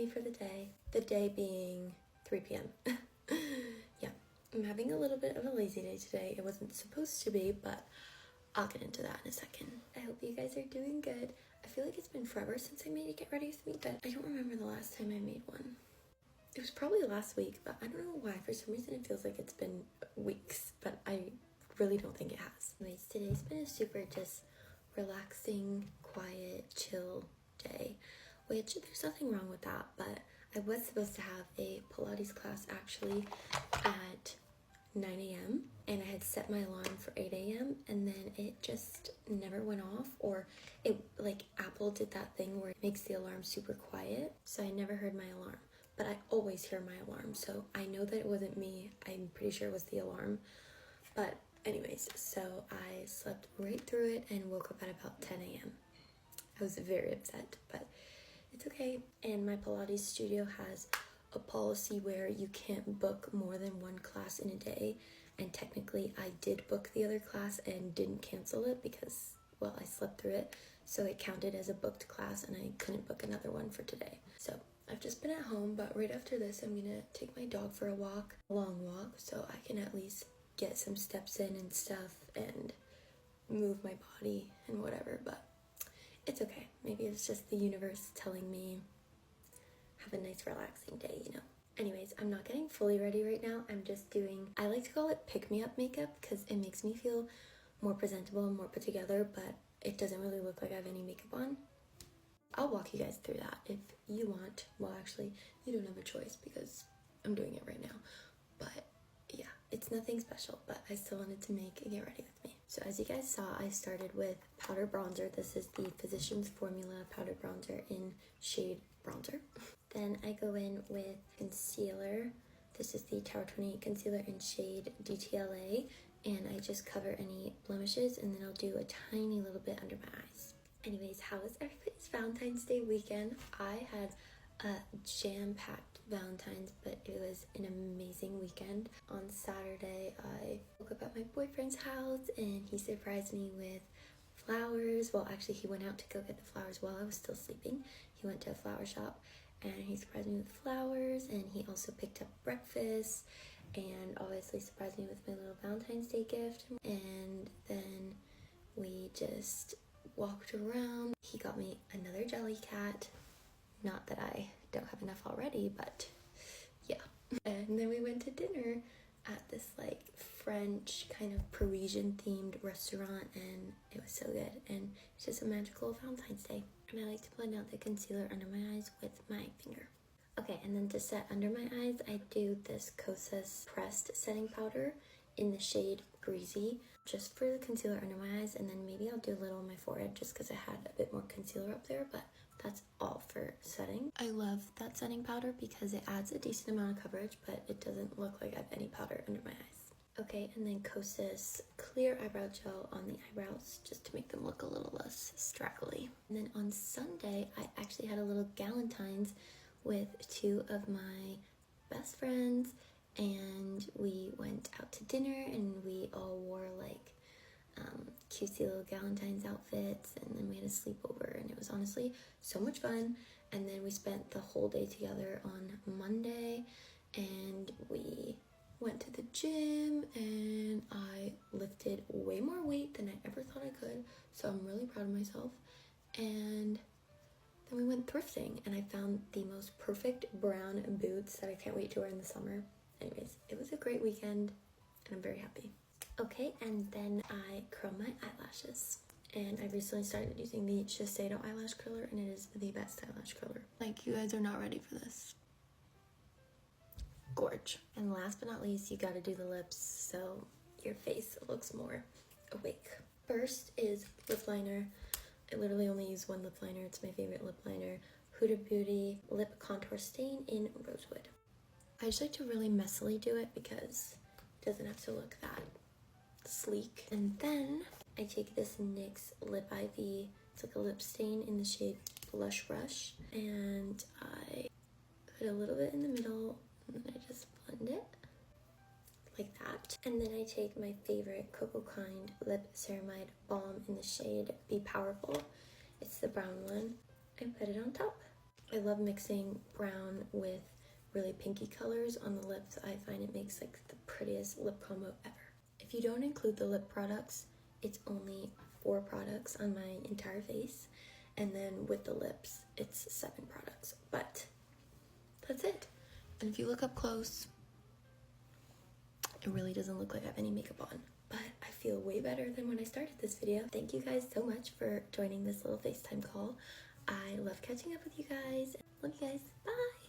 me for the day being 3 p.m. Yeah, I'm having a little bit of a lazy day today. It wasn't supposed to be, but I'll get into that in a second. I hope you guys are doing good. I feel like it's been forever since I made a Get Ready With Me, but I don't remember the last time I made one. It was probably last week, but I don't know why. For some reason, it feels like it's been weeks, but I really don't think it has. Anyways, today's been a super just relaxing, quiet, chill day, which there's nothing wrong with that, but I was supposed to have a Pilates class actually at 9 a.m. and I had set my alarm for 8 a.m. and then it just never went off, or it, like, Apple did that thing where it makes the alarm super quiet, so I never heard my alarm. But I always hear my alarm, so I know that it wasn't me. I'm pretty sure it was the alarm. But anyways, so I slept right through it and woke up at about 10 a.m. I was very upset, but it's okay. And my Pilates studio has a policy where you can't book more than one class in a day. And technically, I did book the other class and didn't cancel it because, well, I slept through it. So it counted as a booked class and I couldn't book another one for today. So I've just been at home, but right after this, I'm gonna take my dog for a walk, a long walk, so I can at least get some steps in and stuff and move my body and whatever, but it's okay. Maybe it's just the universe telling me have a nice relaxing day, you know. Anyways, I'm not getting fully ready right now. I'm just doing, I like to call it pick-me-up makeup because it makes me feel more presentable and more put together, but it doesn't really look like I have any makeup on. I'll walk you guys through that if you want. Well, actually, you don't have a choice because I'm doing it right now. But yeah, it's nothing special, but I still wanted to make a Get Ready With Me. So as you guys saw, I started with powder bronzer. This is the Physicians Formula powder bronzer in shade bronzer. Then I go in with concealer. This is the Tower 28 concealer in shade DTLA. And I just cover any blemishes, and then I'll do a tiny little bit under my eyes. Anyways, how was everybody's Valentine's Day weekend? I had a jam-packed Valentine's, but it was an amazing weekend. On Saturday, I woke up at my boyfriend's house and he surprised me with flowers. Well, actually, he went out to go get the flowers while I was still sleeping. He went to a flower shop and he surprised me with flowers, and he also picked up breakfast and obviously surprised me with my little Valentine's Day gift. And then we just walked around. He got me another jelly cat. Not that I don't have enough already, but yeah. And then we went to dinner at this like French kind of Parisian themed restaurant, and it was so good, and it's just a magical Valentine's Day. And I like to blend out the concealer under my eyes with my finger. Okay, and then to set under my eyes, I do this Kosas pressed setting powder in the shade Greasy, just for the concealer under my eyes, and then maybe I'll do a little on my forehead just because I had a bit more concealer up there, but that's all for setting. I love that setting powder because it adds a decent amount of coverage, but it doesn't look like I have any powder under my eyes. Okay, and then Kosas clear eyebrow gel on the eyebrows just to make them look a little less straggly. And then on Sunday, I actually had a little galentine's with two of my best friends, and we went out to dinner and we all wore like cutesy little Galentine's outfits, and then we had a sleepover, and it was honestly so much fun. And then we spent the whole day together on Monday, and we went to the gym and I lifted way more weight than I ever thought I could, so I'm really proud of myself. And then we went thrifting and I found the most perfect brown boots that I can't wait to wear in the summer. Anyways, it was a great weekend and I'm very happy. Okay, and then I curl my eyelashes. And I recently started using the Shiseido eyelash curler, and it is the best eyelash curler. Like, you guys are not ready for this. Gorge. And last but not least, you gotta do the lips so your face looks more awake. First is lip liner. I literally only use one lip liner. It's my favorite lip liner. Huda Beauty Lip Contour Stain in Rosewood. I just like to really messily do it because it doesn't have to look that sleek. And then I take this NYX Lip IV. It's like a lip stain in the shade Blush Rush. And I put a little bit in the middle and then I just blend it like that. And then I take my favorite Coco Kind Lip Ceramide Balm in the shade Be Powerful. It's the brown one. And put it on top. I love mixing brown with really pinky colors on the lips. I find it makes like the prettiest lip combo ever. If you don't include the lip products, it's only 4 products on my entire face, and then with the lips it's 7 products, but that's it. And if you look up close, it really doesn't look like I have any makeup on, but I feel way better than when I started this video. Thank you guys so much for joining this little FaceTime call. I love catching up with you guys. Love you guys. Bye.